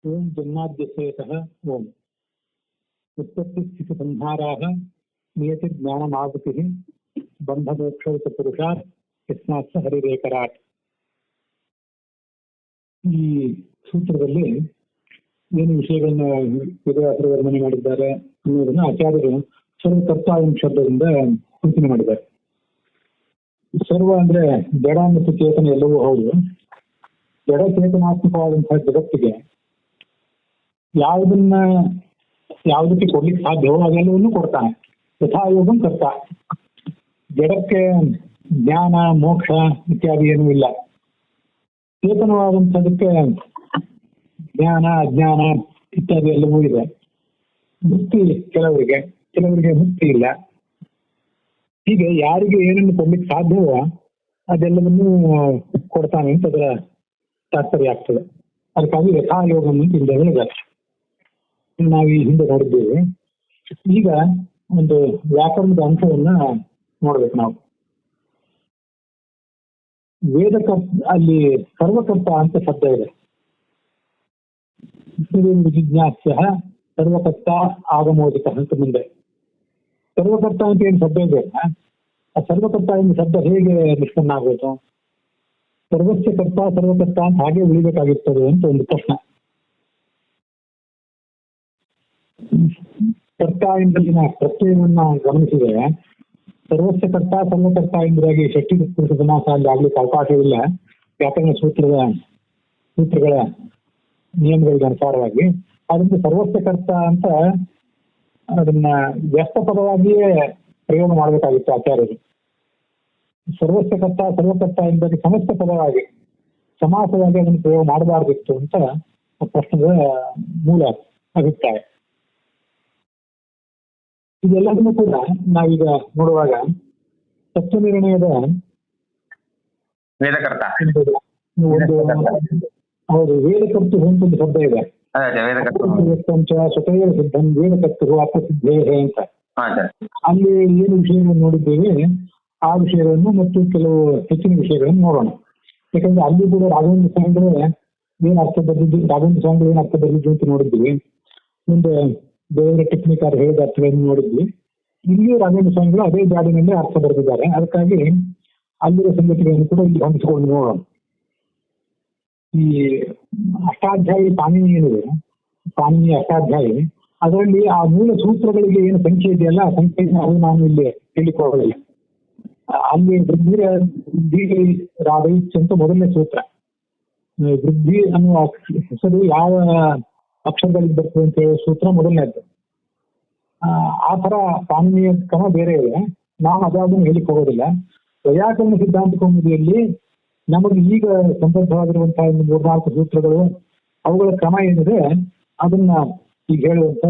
ओम जन्माद्यसेतः ओम उत्पत्तिस्थितिसंहाराः नियतिर्ज्ञानमावृतिः बन्धमोक्षौतपुरुषात् यस्मात् स हरिरेकराಟ್. ಈ ಸೂತ್ರದಲ್ಲಿ ಏನು ವಿಷಯಗಳನ್ನ ವೇದವ್ಯಾಸರು ವರ್ಣನೆ ಮಾಡಿದ್ದಾರೆ ಅನ್ನೋದನ್ನ ಆಚಾರ್ಯರು ಸರ್ವಕರ್ತ ಎಂಬ ಶಬ್ದದಿಂದ ಸೂಚನೆ ಮಾಡಿದ್ದಾರೆ. ಸರ್ವ ಅಂದ್ರೆ ಜಡ ಮತ್ತು ಚೇತನ ಎಲ್ಲವೂ ಹೌದು. ಜಡ ಚೇತನಾತ್ಮಕವಾದಂತಹ ಜಗತ್ತಿಗೆ ಯಾವುದಕ್ಕೆ ಕೊಡ್ಲಿಕ್ಕೆ ಸಾಧ್ಯವೋ ಅದೆಲ್ಲವನ್ನೂ ಕೊಡ್ತಾನೆ. ಯಥಾಯೋಗಂ ಕರ್ತ. ಜಡಕ್ಕೆ ಜ್ಞಾನ ಮೋಕ್ಷ ಇತ್ಯಾದಿ ಏನೂ ಇಲ್ಲ. ಚೇತನವಾದಂಥದಕ್ಕೆ ಜ್ಞಾನ ಅಜ್ಞಾನ ಇತ್ಯಾದಿ ಎಲ್ಲವೂ ಇದೆ. ಮುಕ್ತಿ ಕೆಲವರಿಗೆ ಮುಕ್ತಿ ಇಲ್ಲ. ಹೀಗೆ ಯಾರಿಗೆ ಏನನ್ನು ಕೊಡ್ಲಿಕ್ಕೆ ಸಾಧ್ಯವೋ ಅದೆಲ್ಲವನ್ನೂ ಕೊಡ್ತಾನೆ ಅಂತ ಅದರ ತಾತ್ಪರ್ಯ ಆಗ್ತದೆ. ಅದಕ್ಕಾಗಿ ಯಥಾಯೋಗಂ ಅಂತ ಹಿಂದೆ ಹೇಳಿದ್ದಾರೆ. ನಾವು ಈ ಹಿಂದೆ ನೋಡಿದ್ದೇವೆ. ಈಗ ಒಂದು ವ್ಯಾಕರಣದ ಅಂಶವನ್ನ ನೋಡ್ಬೇಕು ನಾವು. ಅಲ್ಲಿ ಸರ್ವಕರ್ತ ಅಂತ ಶಬ್ದ ಇದೆ. ವಿಜಿಜ್ಞಾಸ್ಯ ಸರ್ವಕರ್ತ ಆಗಮೋದಿತ ಅಂತ ಮುಂದೆ ಸರ್ವಕರ್ತ ಅಂತ ಏನು ಶಬ್ದ ಇದೆ, ಆ ಸರ್ವಕರ್ತ ಎಂಬ ಶಬ್ದ ಹೇಗೆ ನಿಷ್ಪನ್ನ ಆಗೋದು? ಸರ್ವಸ್ಯ ಕರ್ತ ಸರ್ವಕರ್ತ ಅಂತ ಹಾಗೆ ಉಳಿಬೇಕಾಗಿರ್ತದೆ ಅಂತ ಒಂದು ಪ್ರಶ್ನೆ. ಕರ್ತ ಎಂಬಲ್ಲಿನ ಪ್ರತ್ಯಯವನ್ನ ಗಮನಿಸಿದರೆ ಸರ್ವಸ್ಯ ಕರ್ತ ಸರ್ವಕರ್ತ ಎಂಬುದಾಗಿ ಷಷ್ಠಿ ಪುರುಷ ಸಮಾಸ ಅಲ್ಲಿ ಆಗ್ಲಿಕ್ಕೆ ಅವಕಾಶವಿಲ್ಲ. ವ್ಯಾಕರಣ ಸೂತ್ರಗಳ ನಿಯಮಗಳಿಗೆ ಅನುಸಾರವಾಗಿ ಅದರಿಂದ ಸರ್ವಸ್ಯ ಕರ್ತ ಅಂತ ಅದನ್ನ ವ್ಯಸ್ತ ಪದವಾಗಿಯೇ ಪ್ರಯೋಗ ಮಾಡಬೇಕಾಗಿತ್ತು ಆಚಾರ್ಯರು. ಸರ್ವಸ್ಯ ಕರ್ತ ಸರ್ವಕರ್ತ ಎಂಬುದಾಗಿ ಸಮಸ್ತ ಪದವಾಗಿ ಸಮಾಸವಾಗಿ ಅದನ್ನು ಪ್ರಯೋಗ ಮಾಡಬಾರ್ದಿತ್ತು ಅಂತ ಪ್ರಶ್ನೆಗಳ ಮೂಲ ಅಭಿಪ್ರಾಯ. ಇದೆಲ್ಲದನ್ನು ಕೂಡ ನಾವೀಗ ನೋಡುವಾಗ ತತ್ವ ನಿರ್ಣಯದ ವೇದಕರ್ತ ಹೌದು ವೇದಕರ್ತು ಅಂತ ಒಂದು ಶಬ್ದ ಇದೆ. ಸ್ವತಃ ಸಿದ್ಧಂ ವೇದಕರ್ತು ಅಪಸಿದ್ಧೇ ಅಂತ. ಅಲ್ಲಿ ಏನು ವಿಷಯವನ್ನು ನೋಡಿದ್ದೇವೆ ಆ ವಿಷಯಗಳನ್ನು ಮತ್ತು ಕೆಲವು ಹೆಚ್ಚಿನ ವಿಷಯಗಳನ್ನು ನೋಡೋಣ. ಯಾಕಂದ್ರೆ ಅಲ್ಲಿ ಕೂಡ ರಾಘವೇಂದ್ರ ಸ್ವಾಮಿಗಳು ಏನ್ ಅರ್ಥ ಬರೆದಿದ್ದು, ರಾಘವೇಂದ್ರ ಸ್ವಾಮಿಗಳು ಏನ್ ಅರ್ಥ ಬರೆದಿದ್ದು ಅಂತ ನೋಡಿದ್ವಿ. ಮುಂದೆ ಬೇರೆ ಟೆಕ್ನಿಕರ್ ಹೇಳಿದ ಅರ್ಥಗಳನ್ನು ನೋಡಿದ್ವಿ. ಇಲ್ಲಿಯೂ ರಾಘವೇಂದ್ರ ಸ್ವಾಮಿಗಳು ಅದೇ ಜಾಡಿನಲ್ಲಿ ಅರ್ಥ ಬರೆದಿದ್ದಾರೆ. ಅದಕ್ಕಾಗಿ ಅಲ್ಲಿರೋ ಸಂಗತಿಗಳನ್ನು ಕೂಡ ಇಲ್ಲಿ ಹೊಂದಿಸಿಕೊಂಡು ನೋಡೋಣ. ಈ ಅಷ್ಟಾಧ್ಯಾಯಿ ಪಾಣಿನಿ ಏನಿದೆ, ಪಾಣಿನಿ ಅಷ್ಟಾಧ್ಯಾಯಿ, ಅದರಲ್ಲಿ ಆ ಮೂಲ ಸೂತ್ರಗಳಿಗೆ ಏನು ಸಂಖ್ಯೆ ಇದೆಯಲ್ಲ ಆ ಸಂಖ್ಯೆಯನ್ನು ಅದು ನಾನು ಇಲ್ಲಿ ಹೇಳಿಕೊಳ್ಳಲಿಲ್ಲ. ಅಲ್ಲಿ ವೃದ್ಧಿ ರಾಧೈಚ್ ಅಂತ ಮೊದಲನೇ ಸೂತ್ರ. ವೃದ್ಧಿ ಅನ್ನುವ ಹೆಸರು ಯಾವ ಅಕ್ಷರದಲ್ಲಿ ಬರ್ತದೆ ಅಂತ ಹೇಳುವ ಸೂತ್ರ ಮೊದಲನೇದ್ದು. ಆ ತರ ಪಾಣಿನಿಯ ಕ್ರಮ ಬೇರೆ ಇದೆ. ನಾವು ಅದಾದನ್ನು ಹೇಳಿಕ್ ಹೋಗೋದಿಲ್ಲ. ವೈಯಾಕರಣ ಸಿದ್ಧಾಂತ ಕೌಮುದಿಯಲ್ಲಿ ನಮಗೆ ಈಗ ಸಂಬದ್ಧವಾಗಿರುವಂತಹ ಒಂದು 3-4 ಸೂತ್ರಗಳು, ಅವುಗಳ ಕ್ರಮ ಏನಿದೆ ಅದನ್ನ ಈಗ ಹೇಳುವಂತ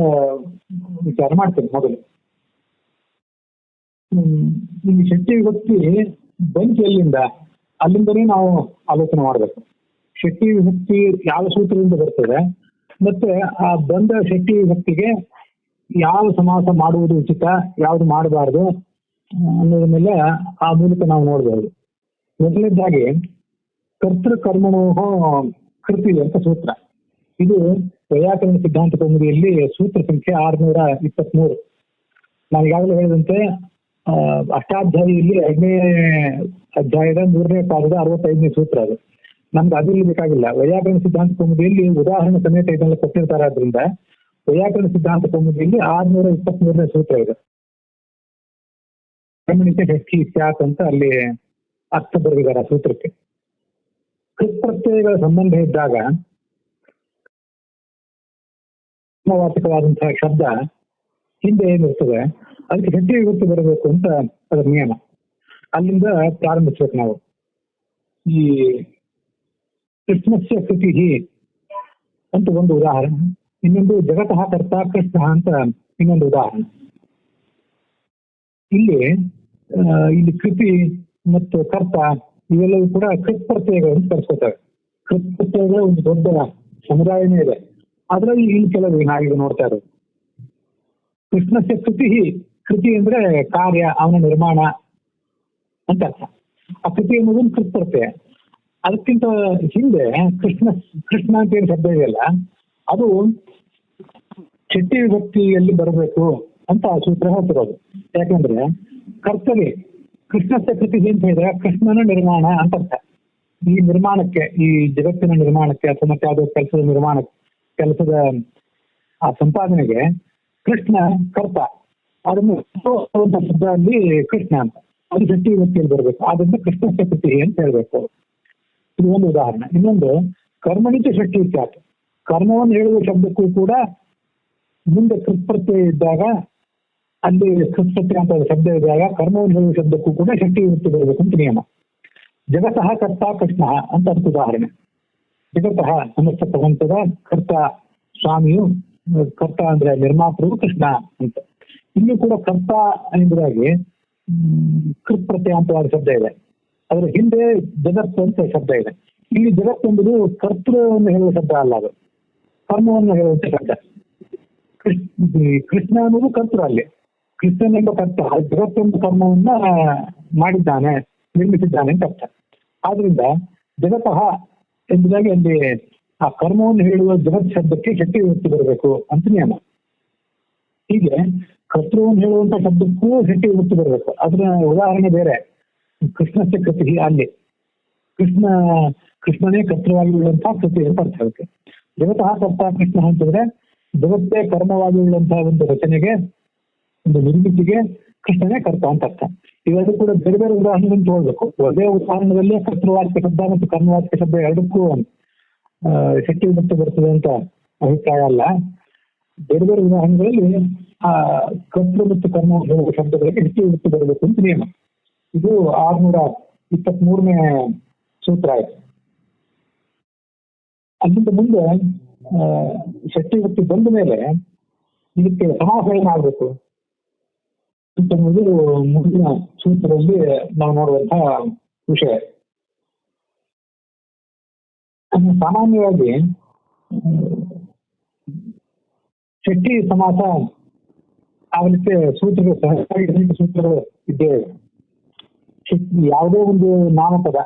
ವಿಚಾರ ಮಾಡ್ತೇನೆ. ಮೊದಲು ಈ ಷಷ್ಠಿ ವಿಭಕ್ತಿ ಬಂತು ಎಲ್ಲಿಂದ, ಅಲ್ಲಿಂದನೇ ನಾವು ಆಲೋಚನೆ ಮಾಡ್ಬೇಕು. ಷಷ್ಠಿ ವಿಭಕ್ತಿ ಯಾವ ಸೂತ್ರದಿಂದ ಬರ್ತದೆ ಮತ್ತೆ ಆ ಬಂದ ಷಷ್ಠಿ ವಿಭಕ್ತಿಗೆ ಯಾವ ಸಮಾಸ ಮಾಡುವುದು ಉಚಿತ, ಯಾವುದು ಮಾಡಬಾರ್ದು ಅನ್ನೋದನ್ನೆಲ್ಲ ಆ ಮೂಲಕ ನಾವು ನೋಡ್ಬೋದು. ಮೊದಲನೇದಾಗಿ ಕರ್ತೃಕರ್ಮಣೋಹ ಕೃತಿ ಅಂತ ಸೂತ್ರ. ಇದು ವೈಯಾಕರಣ ಸಿದ್ಧಾಂತ ಕೌಮುದಿಯಲ್ಲಿ ಸೂತ್ರ ಸಂಖ್ಯೆ 623. ನಾನು ಈಗಾಗಲೇ ಹೇಳಿದಂತೆ ಅಷ್ಟಾಧ್ಯಾಯಿಯಲ್ಲಿ 5ನೇ ಅಧ್ಯಾಯದ 3ನೇ ಪಾದದ 65ನೇ ಸೂತ್ರ ಅದು. ನಮ್ಗೆ ಅದಿಲ್ಲಿ ಬೇಕಾಗಿಲ್ಲ. ವೈಯಾಕರಣ ಸಿದ್ಧಾಂತ ಕೌಮುದಿಯಲ್ಲಿ ಉದಾಹರಣೆ ಸಮೇತ ಇದೆಲ್ಲ ಕೊಟ್ಟಿರ್ತಾರೆ. ಆದ್ರಿಂದ ವೈಯಾಕರಣ ಸಿದ್ಧಾಂತ ಕೌಮುದಿಯಲ್ಲಿ 623ನೇ ಸೂತ್ರ ಇದೆ. ಗಮನಿಕೆ ಷಷ್ಠಿ ಸ್ಯಾತ್ ಅಂತ ಅಲ್ಲಿ ಅರ್ಥ ಬರೆದಿದ್ದಾರೆ ಆ ಸೂತ್ರಕ್ಕೆ. ಕೃತ್ಪ್ರತ್ಯಯಗಳ ಸಂಬಂಧ ಇದ್ದಾಗ ವಾಚಕವಾದಂತಹ ಶಬ್ದ ಹಿಂದೆ ಏನಿರ್ತದೆ ಅದಕ್ಕೆ ಷಷ್ಠಿ ವಿಭಕ್ತಿ ಬರಬೇಕು ಅಂತ ಅದರ ನಿಯಮ. ಅಲ್ಲಿಂದ ಪ್ರಾರಂಭಿಸ್ಬೇಕು ನಾವು. ಈ ಕೃಷ್ಣಸ್ಯ ಕೃತಿ ಅಂತ ಒಂದು ಉದಾಹರಣೆ, ಇನ್ನೊಂದು ಜಗತಃ ಕರ್ತ ಕೃಷ್ಣ ಅಂತ ಇನ್ನೊಂದು ಉದಾಹರಣೆ. ಇಲ್ಲಿ ಕೃತಿ ಮತ್ತು ಕರ್ತ ಇವೆಲ್ಲವೂ ಕೂಡ ಕೃತ್ಪ್ರತ್ಯಯಗಳನ್ನು ಕರೆಸ್ಕೊತವೆ. ಕೃತ್ಪ್ರತ್ಯಯಗಳ ಒಂದು ದೊಡ್ಡ ಸಮುದಾಯನೇ ಇದೆ. ಅದರಲ್ಲಿ ಇಲ್ಲಿ ಕೆಲವು ನಾವೀಗ ನೋಡ್ತಾ ಇರೋದು. ಕೃಷ್ಣಸ್ಯ ಕೃತಿ ಅಂದ್ರೆ ಕಾರ್ಯ, ಅವನ ನಿರ್ಮಾಣ ಅಂತ ಅರ್ಥ. ಆ ಕೃತಿ ಅನ್ನೋದು ಕೃತ್ಪ್ರತ್ಯಯ. ಅದಕ್ಕಿಂತ ಹಿಂದೆ ಕೃಷ್ಣ ಅಂತ ಏನು ಶಬ್ದ ಇದೆಯಲ್ಲ ಅದು ಷಷ್ಠಿ ವಿಭಕ್ತಿಯಲ್ಲಿ ಬರಬೇಕು ಅಂತ ಆ ಸೂತ್ರ ಹೇಳ್ತಿರೋದು. ಯಾಕಂದ್ರೆ ಕರ್ತವ್ಯ ಕೃಷ್ಣಸ್ಯ ಕೃತಿ ಅಂತ ಹೇಳಿದ್ರೆ ಕೃಷ್ಣನ ನಿರ್ಮಾಣ ಅಂತ ಅರ್ಥ. ಈ ನಿರ್ಮಾಣಕ್ಕೆ, ಈ ಜಗತ್ತಿನ ನಿರ್ಮಾಣಕ್ಕೆ ಅಥವಾ ಮತ್ತೆ ಯಾವುದೋ ಕೆಲಸದ ಕೆಲಸದ ಆ ಸಂಪಾದನೆಗೆ ಕೃಷ್ಣ ಕರ್ತ. ಅದನ್ನು ಶಬ್ದ ಅಲ್ಲಿ ಕೃಷ್ಣ ಅಂತ, ಅದು ಷಷ್ಠಿ ವಿಭಕ್ತಿಯಲ್ಲಿ ಬರಬೇಕು. ಆದ್ರಿಂದ ಕೃಷ್ಣಸ್ಯ ಕೃತಿ ಅಂತ ಹೇಳ್ಬೇಕು. ಇದು ಒಂದು ಉದಾಹರಣೆ. ಇನ್ನೊಂದು ಕರ್ಮಣಿತ ಷಷ್ಠಿ ಇತ್ಯಾತ್. ಕರ್ಮವನ್ನು ಹೇಳುವ ಶಬ್ದಕ್ಕೂ ಕೂಡ ಮುಂದೆ ಕೃತ್ಪ್ರತ್ಯಯ ಇದ್ದಾಗ, ಅಲ್ಲಿ ಕೃತ್ಪ್ರತ್ಯಯ ಅಂತ ಶಬ್ದ ಇದ್ದಾಗ ಕರ್ಮವನ್ನು ಹೇಳುವ ಶಬ್ದಕ್ಕೂ ಕೂಡ ಷಷ್ಠಿ ವಿಭಕ್ತಿ ಬರಬೇಕು ಅಂತ ನಿಯಮ. ಜಗತಃ ಕರ್ತ ಕೃಷ್ಣ ಅಂತ ಅದಕ್ಕೆ ಉದಾಹರಣೆ. ಜಗತಃ ಸಮಸ್ತ ಪ್ರಪಂಚದ ಕರ್ತ ಸ್ವಾಮಿಯು, ಕರ್ತ ಅಂದ್ರೆ ನಿರ್ಮಾತೃ ಕೃಷ್ಣ ಅಂತ. ಇಲ್ಲಿ ಕೂಡ ಕರ್ತ ಎಂಬುದಾಗಿ ಕೃತ್ಪ್ರತ್ಯಯ ಅಂತವಾದ ಶಬ್ದ ಇದೆ. ಅದರ ಹಿಂದೆ ಜಗತ್ತು ಅಂತ ಶಬ್ದ ಇದೆ. ಇಲ್ಲಿ ಜಗತ್ತು ಎಂಬುದು ಕರ್ತೃವನ್ನು ಹೇಳುವ ಶಬ್ದ ಅಲ್ಲ, ಅದು ಕರ್ಮವನ್ನು ಹೇಳುವಂತ ಶಬ್ದ. ಕೃಷ್ಣ ಅನ್ನೋದು ಕರ್ತೃ. ಅಲ್ಲಿ ಕೃಷ್ಣನೆಂಬ ಕರ್ತ ಜಗತ್ತೆಂಬ ಕರ್ಮವನ್ನ ಮಾಡಿದ್ದಾನೆ, ನಿರ್ಮಿಸಿದ್ದಾನೆ ಅಂತ ಅರ್ಥ. ಆದ್ರಿಂದ ಜಗತಃ ಎಂಬುದಾಗಿ ಅಲ್ಲಿ ಆ ಕರ್ಮವನ್ನು ಹೇಳುವ ಜಗತ್ ಶಬ್ದಕ್ಕೆ ಷಷ್ಠಿ ವಿಭಕ್ತಿ ಬರಬೇಕು ಅಂತ ನಿಯಮ. ಹೀಗೆ ಕರ್ತೃವನ್ನು ಹೇಳುವಂತ ಶಬ್ದಕ್ಕೂ ಷಷ್ಠಿ ವಿಭಕ್ತಿ ಬರಬೇಕು. ಅದರ ಉದಾಹರಣೆ ಬೇರೆ. ಕೃಷ್ಣಸ್ಯ ಕೃತಿ, ಅಲ್ಲಿ ಕೃಷ್ಣನೇ ಕರ್ತೃವಾಗಿ ಉಳ್ಳಂತಹ ಕೃತಿ ಅಂತ ಅರ್ಥ ಆಗುತ್ತೆ. ಜಗತಃ ಕರ್ತ ಕೃಷ್ಣ ಅಂತಂದ್ರೆ ಜಗತ್ತೇ ಕರ್ಮವಾಗಿ ಉಳ್ಳಂತಹ ಒಂದು ರಚನೆಗೆ, ಒಂದು ನಿರ್ಮಿತಿಗೆ ಕೃಷ್ಣನೇ ಕರ್ತ ಅಂತ ಅರ್ಥ. ಇವೆರಡೂ ಕೂಡ ಬೇರೆ ಬೇರೆ ಉದಾಹರಣೆಗಳನ್ನು ತಗೊಳ್ಬೇಕು. ಒಂದೇ ಉದಾಹರಣೆದಲ್ಲಿ ಕರ್ತೃವಾಚಕ ಶಬ್ದ ಮತ್ತು ಕರ್ಮವಾಚಕ ಶಬ್ದ ಎರಡಕ್ಕೂ ಷಷ್ಠಿ ವಿಭಕ್ತಿ ಬರ್ತದೆ ಅಂತ ಅಭಿಪ್ರಾಯ ಅಲ್ಲ. ಬೇರೆ ಬೇರೆ ಉದಾಹರಣೆಗಳಲ್ಲಿ ಆ ಕರ್ತೃ ಮತ್ತು ಕರ್ಮ ಶಬ್ದಗಳಿಗೆ ಷಷ್ಠಿ ವಿಭಕ್ತಿ ಬರಬೇಕು ಅಂತ ನಿಯಮ. ಇದು 623ನೇ ಸೂತ್ರ ಆಯ್ತು. ಅಲ್ಲಿಂದ ಮುಂದೆ ಷಷ್ಠಿ ವಿಭಕ್ತಿ ಬಂದ ಮೇಲೆ ಇದಕ್ಕೆ ಸಮಾಸ ಏನಾಗಬೇಕು ಅಂತನ್ನುವುದು ಮುಂದಿನ ಸೂತ್ರದಲ್ಲಿ ನಾವು ನೋಡುವಂತಹ ವಿಷಯ. ಸಾಮಾನ್ಯವಾಗಿ ಷಷ್ಠಿ ಸಮಾಸ ಆಗಲಿಕ್ಕೆ ಸೂತ್ರಗಳು ಇದ್ದೇವೆ. ಯಾವುದೋ ಒಂದು ನಾಮಪದ,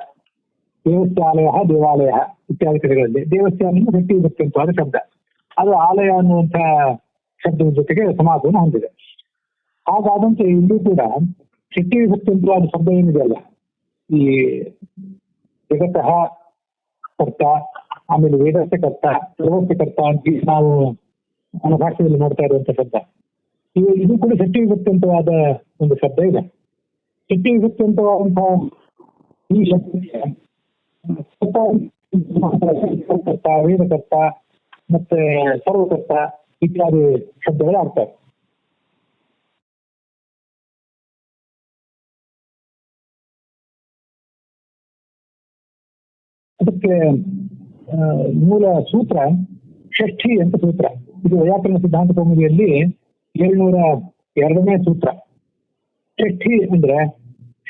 ದೇವಸ್ಥಾಲಯ, ದೇವಾಲಯ ಇತ್ಯಾದಿ ಕಡೆಗಳಲ್ಲಿ ದೇವಸ್ಥಾನ ಷಷ್ಠಿ ವಿಭಕ್ತಿ ಅಂತವಾದ ಶಬ್ದ, ಅದು ಆಲಯ ಅನ್ನುವಂಥ ಶಬ್ದದ ಜೊತೆಗೆ ಸಮಾಸವನ್ನು ಹೊಂದಿದೆ. ಹಾಗಾದಂತೆ ಇಲ್ಲಿ ಕೂಡ ಷಷ್ಠಿ ವಿಭಕ್ತಿ ಅಂತವಾದ ಶಬ್ದ ಏನಿದೆಯಲ್ಲ, ಈ ಜಗತಃ ಕರ್ತ, ಆಮೇಲೆ ವೇದಸ್ಯ ಕರ್ತ, ಸರ್ವಸ್ಯ ಕರ್ತ ಅಂತ ನಾವು ನಮ್ಮ ಭಾಷೆಯಲ್ಲಿ ನೋಡ್ತಾ ಇರುವಂತ ಶಬ್ದ, ಇದು ಕೂಡ ಷಷ್ಠಿ ವಿಭಕ್ತಿ ಅಂತವಾದ ಒಂದು ಶಬ್ದ ಇದೆ. ಷಷ್ಠಿ ವಿಭಕ್ತಿ ಅಂತವಾದಂತಹ ಈ ಶಬ್ದಕ್ಕೆ ವೇದಕರ್ತ ಮತ್ತೆ ಸರ್ವಕರ್ತ ಇತ್ಯಾದಿ ಶಬ್ದಗಳು ಆಗ್ತವೆ. ಅದಕ್ಕೆ ಮೂಲ ಸೂತ್ರ ಷಷ್ಠಿ ಅಂತ ಸೂತ್ರ. ಇದು ವೈಯಾಕರಣ ಸಿದ್ಧಾಂತ ಕೌಮುದಿಯಲ್ಲಿ 702ನೇ ಸೂತ್ರ. ಷಷ್ಠಿ ಅಂದ್ರೆ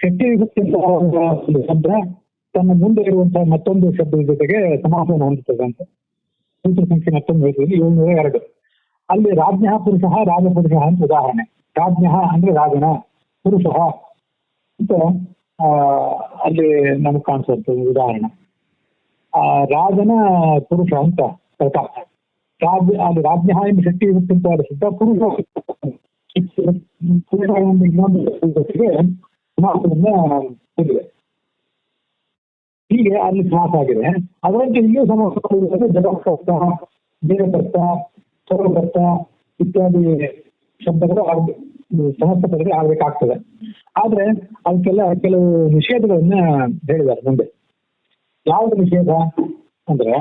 ಷಷ್ಠಿ ವಿಭಕ್ತಿ ಅಂತ ಒಂದು ಶಬ್ದ ತನ್ನ ಮುಂದೆ ಇರುವಂತಹ ಮತ್ತೊಂದು ಶಬ್ದದ ಜೊತೆಗೆ ಸಮಾಸವನ್ನು ಹೊಂದುತ್ತದೆ ಅಂತ. ಸೂತ್ರ ಸಂಖ್ಯೆ ಮತ್ತೊಂದು ಹೇಳ್ತೀವಿ, 702. ಅಲ್ಲಿ ರಾಜ್ಞ ಪುರುಷ, ರಾಜಪುರುಷ ಅಂತ ಉದಾಹರಣೆ. ರಾಜ್ಞ ಅಂದ್ರೆ ರಾಜನ, ಪುರುಷ ಅಂತ ಅಲ್ಲಿ ನಮಗೆ ಕಾಣಿಸುವಂತ ಉದಾಹರಣೆ. ರಾಜನ ಪುರುಷ ಅಂತ ಪ್ರಕಾರ ಅಲ್ಲಿ ರಾಜ್ಞ ಎಂಬ ಷಷ್ಠಿ ವಿಭಕ್ತಿ ಅಂತ ಶಬ್ದ ಪುರುಷ ಇನ್ನೊಂದು ಜೊತೆಗೆ ಸಮಾಸವನ್ನ ಹೊಂದಿದೆ. ಹೀಗೆ ಅಲ್ಲಿ ಸಮಾಸ ಆಗಿದೆ. ಅದರಂತೆ ಇಲ್ಲಿಯೂ ಸಮಾಸ ಜಗತ್ಕರ್ತ, ದೇವಕರ್ತ, ಸರ್ವಕರ್ತ ಇತ್ಯಾದಿ ಶಬ್ದಗಳು ಸಮಸ್ತ ಪದಗಳು ಆಗ್ಬೇಕಾಗ್ತದೆ. ಆದ್ರೆ ಅವಕ್ಕೆಲ್ಲ ಕೆಲವು ನಿಷೇಧಗಳನ್ನ ಹೇಳಿದ್ದಾರೆ ಮುಂದೆ. ಯಾವುದು ನಿಷೇಧ ಅಂದ್ರೆ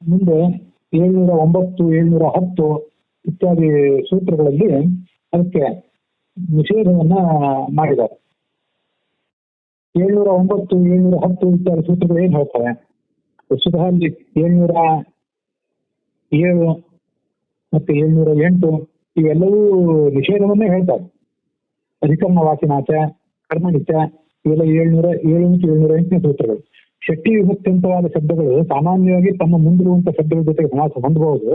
ಮುಂದೆ 709, 710 ಇತ್ಯಾದಿ ಸೂತ್ರಗಳಲ್ಲಿ ಅದಕ್ಕೆ ನಿಷೇಧವನ್ನ ಮಾಡಿದ್ದಾರೆ. 709, 710 ಇತ್ಯಾದಿ ಸೂತ್ರಗಳು ಏನ್ ಹೇಳ್ತವೆ? ವಸ್ತುತಃ ಅಲ್ಲಿ 707 ಮತ್ತೆ 708 ಇವೆಲ್ಲವೂ ನಿಷೇಧವನ್ನೇ ಹೇಳ್ತಾರೆ. ಅಧಿಕರಣ ವಾಚಿನಾಚ, ಕರ್ಮಣಿಚ ಇವೆಲ್ಲ 707 ಮತ್ತು 708ನೇ ಸೂತ್ರಗಳು. ಷಷ್ಠಿ ವಿಭಕ್ತಿಯಂತವಾದ ಶಬ್ದಗಳು ಸಾಮಾನ್ಯವಾಗಿ ತಮ್ಮ ಮುಂದಿರುವಂತಹ ಶಬ್ದಗಳ ಜೊತೆಗೆ ಸಮಾಸ ಹೊಂದಬಹುದು.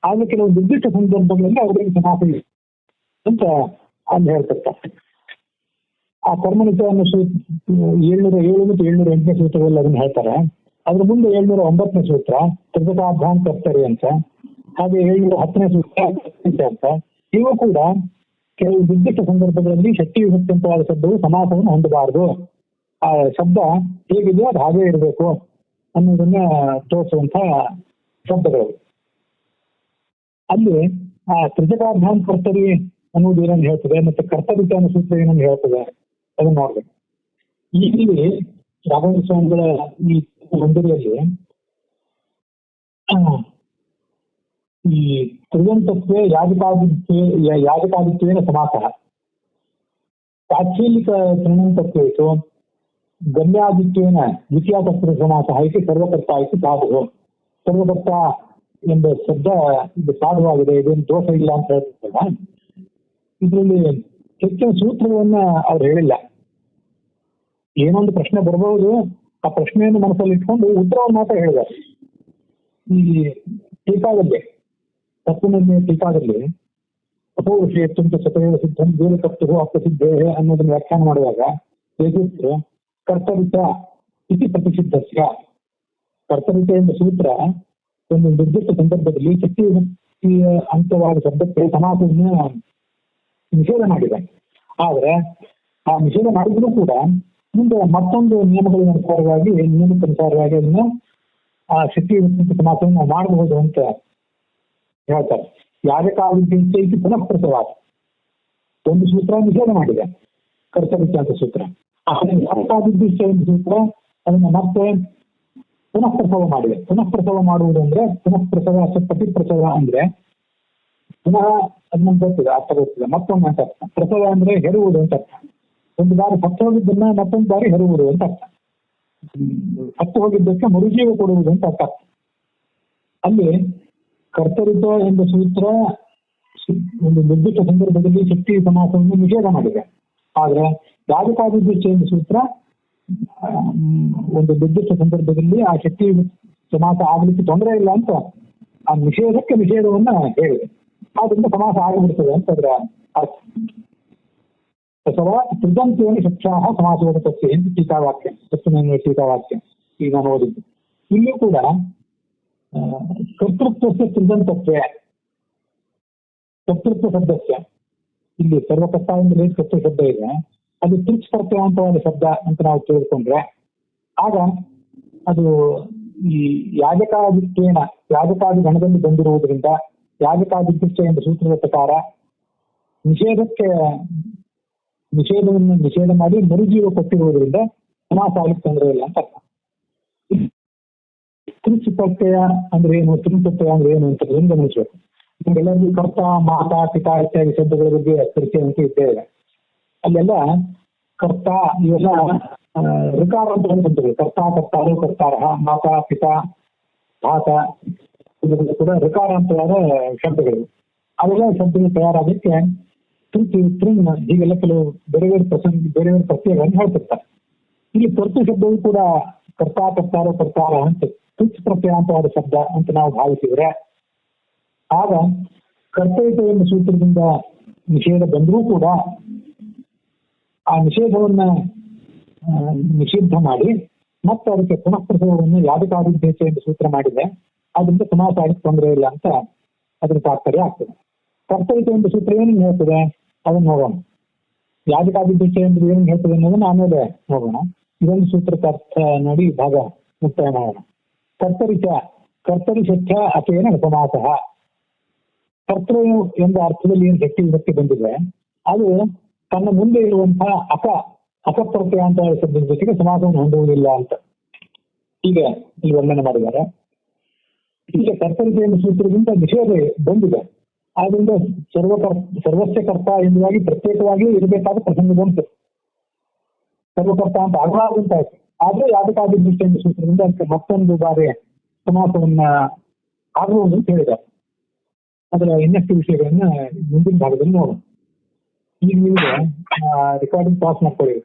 ಆದ್ರೆ ಕೆಲವು ನಿರ್ದಿಷ್ಟ ಸಂದರ್ಭಗಳಲ್ಲಿ ಅವರಿಗೆ ಸಮಾಸ ಅಂತ ಅಲ್ಲಿ ಹೇಳ್ತಿರ್ತಾರೆ. ಆ ಕರ್ಮಣಿತ ಅನ್ನೋ 707 ಮತ್ತು 708ನೇ ಸೂತ್ರಗಳಲ್ಲಿ ಅದನ್ನ ಹೇಳ್ತಾರೆ. ಅದ್ರ ಮುಂದೆ 709ನೇ ಸೂತ್ರ ತ್ರಿಜಟಾಭ್ಯಾಂ ಕರ್ತರಿ ಅಂತ, ಹಾಗೆ 710ನೇ ಸೂತ್ರ ಅಂತ. ಇವು ಕೂಡ ಕೆಲವು ನಿರ್ದಿಷ್ಟ ಸಂದರ್ಭಗಳಲ್ಲಿ ಶಕ್ತಿ ವಿಭಕ್ತಿಯಂತವಾದ ಶಬ್ದವು ಸಮಾಸವನ್ನು ಹೊಂದಬಾರದು, ಆ ಶಬ್ದ ಹೇಗಿದೆಯೋ ಅದು ಹಾಗೇ ಇರಬೇಕು ಅನ್ನೋದನ್ನ ತೋರಿಸುವಂತ ಶಬ್ದಗಳು. ಅಲ್ಲಿ ಆ ತ್ರಿಜಟಾಭ್ಯಾಂ ಕರ್ತರಿ ಅನ್ನೋದು ಏನನ್ನು ಹೇಳ್ತದೆ, ಮತ್ತೆ ಕರ್ತರಿತ ಅನ್ನೋ ಸೂತ್ರ ಏನನ್ನು ಹೇಳ್ತದೆ ಅದನ್ನ ನೋಡ್ಬೇಕು. ಇಲ್ಲಿ ರಾಘವೇಂದ್ರ ಸ್ವಾಮಿಗಳ ಈ ಮಂದಿರಲ್ಲಿ ಈ ತ್ರಿಯಂತತ್ವೇ ಯಾಜಕಾದಿತ್ವೇನ ಸಮಾಸಃ, ತಾತ್ಸೀಲಿಕ ತ್ರಿಯಂತತ್ವೇಷು ಗಮ್ಯಾದಿತ್ವೇನ ದ್ವಿತೀಯಾತತ್ವ ಸಮಾಸಃ ಇತಿ ಸರ್ವಕರ್ತ ಇತಿ ಸಾಧು. ಸರ್ವಕರ್ತ ಎಂಬ ಶಬ್ದ ಇದು ಸಾಧುವಾಗಿದೆ, ಇದೇನು ದೋಷ ಇಲ್ಲ ಅಂತ ಹೇಳ್ತಿರ್ತಲ್ಲ. ಇದರಲ್ಲಿ ಹೆಚ್ಚಿನ ಸೂತ್ರವನ್ನ ಅವ್ರು ಹೇಳಿಲ್ಲ. ಏನೊಂದು ಪ್ರಶ್ನೆ ಬರಬಹುದು, ಆ ಪ್ರಶ್ನೆಯನ್ನು ಮನಸ್ಸಲ್ಲಿ ಇಟ್ಕೊಂಡು ಉತ್ತರವನ್ನು ಮಾತ್ರ ಹೇಳಿದ್ದಾರೆ. ಈ ಟೀಕಾದಲ್ಲಿ ತತ್ವನಿರ್ಣಯ ಟೀಕಾದಲ್ಲಿ ಅಪೌರುಷೇಯತ್ವಂತ ಸ್ವತಃ ಸಿದ್ಧಂ ಬೇರೆ ಅಪ್ರಸಿದ್ಧೇ ಅನ್ನೋದನ್ನ ವ್ಯಾಖ್ಯಾನ ಮಾಡುವಾಗ ಹೇಗಿತ್ತು, ಕರ್ತರಿತ ಇತಿ ಪ್ರತಿಸಿದ್ಧಸ್ಯ, ಕರ್ತರಿತ ಎಂಬ ಸೂತ್ರ ಒಂದು ನಿರ್ದಿಷ್ಟ ಸಂದರ್ಭದಲ್ಲಿ ಶಕ್ತಿ ಅಂಕವಾದ ಶಬ್ದಕ್ಕೆ ಸಮಾಸವನ್ನು ನಿಷೇಧ ಮಾಡಿದೆ. ಆದ್ರೆ ಆ ನಿಷೇಧ ಮಾಡಿದ್ರು ಕೂಡ ಮುಂದೆ ಮತ್ತೊಂದು ನಿಯಮಗಳ ನಿಯಮಕ್ಕನುಸಾರವಾಗಿ ಅದನ್ನ ಆ ಶಕ್ತಿ ಸಮಾಸವನ್ನು ನಾವು ಮಾಡಬಹುದು ಅಂತ ಹೇಳ್ತಾರೆ. ಯಾಜಕಾದಿತ್ಯ ಇತಿ ಪುನಃ ಪ್ರಸವಾದ ಒಂದು ಸೂತ್ರ ನಿಷೇಧ ಮಾಡಿದೆ, ಕರ್ತರಿತ ಅಂತ ಸೂತ್ರ. ಯಾಜಕಾದಿತ್ಯ ಎಂಬ ಸೂತ್ರ ಅದನ್ನ ಮತ್ತೆ ಪುನಃ ಪ್ರಸವ ಮಾಡಿದೆ. ಪುನಃ ಪ್ರಸವ ಮಾಡುವುದು ಅಂದ್ರೆ ಪುನಃ ಪ್ರಸವ ಪತಿ ಪ್ರಸವ ಅಂದ್ರೆ ಪುನಃ ಅದನ್ನ ಗೊತ್ತಿದೆ, ಅರ್ಥ ಗೊತ್ತಿದೆ. ಮತ್ತೊಂದು ಅಂತ ಅರ್ಥ. ಪ್ರಸವ ಅಂದ್ರೆ ಹೆರುವುದು ಅಂತ ಅರ್ಥ. ಒಂದು ಬಾರಿ ಸತ್ತು ಹೋಗಿದ್ದನ್ನ ಮತ್ತೊಂದು ಬಾರಿ ಹೆರುವುದು ಅಂತ ಅರ್ಥ. ಸತ್ತು ಹೋಗಿದ್ದಕ್ಕೆ ಮರುಜೀವ ಕೊಡುವುದು ಅಂತ ಅರ್ಥ. ಅಲ್ಲಿ ಕರ್ತರಿತ ಎಂಬ ಸೂತ್ರ ಒಂದು ನಿರ್ದಿಷ್ಟ ಸಂದರ್ಭದಲ್ಲಿ ಶಕ್ತಿ ಸಮಾಸವನ್ನು ನಿಷೇಧ ಮಾಡಿದೆ. ಆದ್ರೆ ಯಾಜಕಾದಿತ್ಯ ಎಂಬ ಸೂತ್ರ ಒಂದು ನಿರ್ದಿಷ್ಟ ಸಂದರ್ಭದಲ್ಲಿ ಆ ಶಕ್ತಿ ಸಮಾಸ ಆಗ್ಲಿಕ್ಕೆ ತೊಂದರೆ ಇಲ್ಲ ಅಂತ ಆ ನಿಷೇಧಕ್ಕೆ ನಿಷೇಧವನ್ನ ಹೇಳಿದೆ. ಆದ್ರಿಂದ ಸಮಾಸ ಆಗಿಬಿಡ್ತದೆ ಅಂತ ಅದರ ಅರ್ಥ. ಅಥವಾ ತ್ರಿದಂತ್ವೇನ ಶಕ್ಷ್ಯಾಹ ಸಮಾಸೋದಕಸ್ಯ ಎಂದು ಟೀಕಾವಾಕ್ಯ, ತತ್ವನಿರ್ಣಯ ಟೀಕಾವಾಕ್ಯ ಈಗ ನಾನು ಓದಿದ್ದು. ಇಲ್ಲೂ ಕೂಡ ಕರ್ತೃತ್ವಸ್ಯ ತ್ರಿದಂತತ್ವ, ಕರ್ತೃತ್ವ ಶಬ್ದಸ್ಯ ಇಲ್ಲಿ ಸರ್ವಕರ್ತ ಎಂಬ ಕರ್ತೃ ಶಬ್ದ ಇದೆ, ಅದು ತ್ರಿಚ್ ಪ್ರತ್ಯಯಾಂತವಾದ ಶಬ್ದ ಅಂತ ನಾವು ತಿಳ್ಕೊಂಡ್ರೆ ಆಗ ಅದು ಈ ಯಾಜಕಾದಿತ್ಯೇನ ಯಾಜಕಾದಿ ಗಣದಲ್ಲಿ ಬಂದಿರುವುದರಿಂದ ಯಾಜಕಾದಿತ್ಯ ಎಂಬ ಸೂತ್ರದ ಪ್ರಕಾರ ನಿಷೇಧವನ್ನು ನಿಷೇಧ ಮಾಡಿ ಮರುಜೀವ ಕೊಟ್ಟಿರುವುದರಿಂದ ಸಮಾಸ ಆಗ್ಲಿಕ್ಕೆ ತೊಂದರೆ ಇಲ್ಲ ಅಂತ ಅರ್ಥ. ತ್ರಿಚ್ ಪ್ರತ್ಯಯ ಅಂದ್ರೆ ಏನು, ತ್ರಿಪ್ರತ್ಯಯ ಅಂದ್ರೆ ಏನು ಅಂತ ಗಮನಿಸಬೇಕು. ಎಲ್ಲರಿಗೂ ಕರ್ತ, ಮಾತಾ, ಪಿತಾ ಇತ್ಯಾದಿ ಶಬ್ದಗಳ ಬಗ್ಗೆ ಪರಿಚಯ ಅಂತ ಇದ್ದೇವೆ. ಅಲ್ಲೆಲ್ಲ ಕರ್ತ ಇವೆಲ್ಲ ಋಕಾರ ಅಂತ ಬಂದಿರ್ತವೆ. ಕರ್ತ, ಕರ್ತಾರು, ಕರ್ತಾರ, ಮಾತಾ, ಪಿತಾ, ಭಾತ ಇವುಗಳು ಕೂಡ ಋಕಾರಾಂತವಾದ ಶಬ್ದಗಳು. ಅವೆಲ್ಲ ಶಬ್ದಗಳು ತಯಾರಾಗಲಿಕ್ಕೆ ತ್ರಿನ್ ಹೀಗೆಲ್ಲ ಕೆಲವು ಬೇರೆ ಬೇರೆ ಪ್ರತ್ಯಯಗಳನ್ನು ಹೇಳ್ತಿರ್ತಾರೆ. ಇಲ್ಲಿ ಕರ್ತು ಶಬ್ದವು ಕೂಡ ಕರ್ತ, ಕರ್ತಾರು, ಕರ್ತಾರ ಅಂತ ತ್ರಿಚ್ ಪ್ರತ್ಯಯಾಂತವಾದ ಶಬ್ದ ಅಂತ ನಾವು ಭಾವಿಸಿದ್ರೆ ಆಗ ಕರ್ತರಿತ ಎಂಬ ಸೂತ್ರದಿಂದ ನಿಷೇಧ ಬಂದರೂ ಕೂಡ ಆ ನಿಷೇಧವನ್ನ ನಿಷಿದ್ಧ ಮಾಡಿ ಮತ್ತೆ ಅದಕ್ಕೆ ಪುನಃ ಪ್ರಸವವನ್ನು ಯಾಜಕಾದಿತ್ಯ ಎಂಬ ಸೂತ್ರ ಮಾಡಿದೆ. ಅದರಿಂದ ಸಮಾಸ ಆಗಕ್ಕೆ ತೊಂದರೆ ಇಲ್ಲ ಅಂತ ಅದ್ರ ತಾತ್ಪರ್ಯ ಆಗ್ತದೆ. ಕರ್ತರಿತ ಎಂಬ ಸೂತ್ರ ಏನೇನು ಹೇಳ್ತದೆ ಅದನ್ನ ನೋಡೋಣ. ಯಾಜಕಾದಿತ್ಯ ಎಂಬುದು ಏನೇನು ಹೇಳ್ತದೆ ಅನ್ನೋದನ್ನ ಆಮೇಲೆ ನೋಡೋಣ. ಇದೊಂದು ಸೂತ್ರಕ್ಕೆ ಅರ್ಥ ನೋಡಿ ಭಾಗ ಮುಕ್ತಾಯ ಮಾಡೋಣ. ಕರ್ತರಿತ ಕರ್ತರಿ ಶಕ್ಯ ಅಥೇನ ಸಮಾಸಃ, ಕರ್ತೃ ಎಂಬ ಅರ್ಥದಲ್ಲಿ ಏನು ಶಕ್ತಿ ವಿಭಕ್ತಿ ಬಂದಿದೆ ಅದು ತನ್ನ ಮುಂದೆ ಇರುವಂತಹ ಅಪಪ್ರತ್ಯಯ ಅಂತ ಶಬ್ದದ ಜೊತೆಗೆ ಸಮಾಸವನ್ನು ಹೊಂದುವುದಿಲ್ಲ ಅಂತ ಈಗ ಇಲ್ಲಿ ವರ್ಣನೆ ಮಾಡಿದ್ದಾರೆ. ಈಗ ಕರ್ತರಿತ ಎಂಬ ಸೂತ್ರದಿಂದ ನಿಷೇಧ ಬಂದಿದೆ, ಆದ್ರಿಂದ ಸರ್ವಸ್ಯ ಕರ್ತ ಎಂಬುದಾಗಿ ಪ್ರತ್ಯೇಕವಾಗಿ ಇರಬೇಕಾದ ಪ್ರಸಂಗ ಬಂತು. ಸರ್ವಕರ್ತ ಅಂತ ಆಗಲಾರಂತಾಯ್ತು. ಆದ್ರೆ ಯಾಜಕಾದಿತ್ಯ ಎಂಬ ಸೂತ್ರದಿಂದ ಅದಕ್ಕೆ ಮತ್ತೊಂದು ಬಾರಿ ಸಮಾಸವನ್ನ ಆಗುವುದು ಅಂತ ಹೇಳಿದ್ದಾರೆ. ಅದರ ಇನ್ನಷ್ಟು ವಿಷಯಗಳನ್ನ ಮುಂದಿನ ಭಾಗದಲ್ಲಿ ನೋಡೋಣ. ಈಗ ನಿಮಗೆ ರೆಕಾರ್ಡಿಂಗ್ ಪಾಸ್ ಮಾಡ್ಕೊಳ್ಳಿ.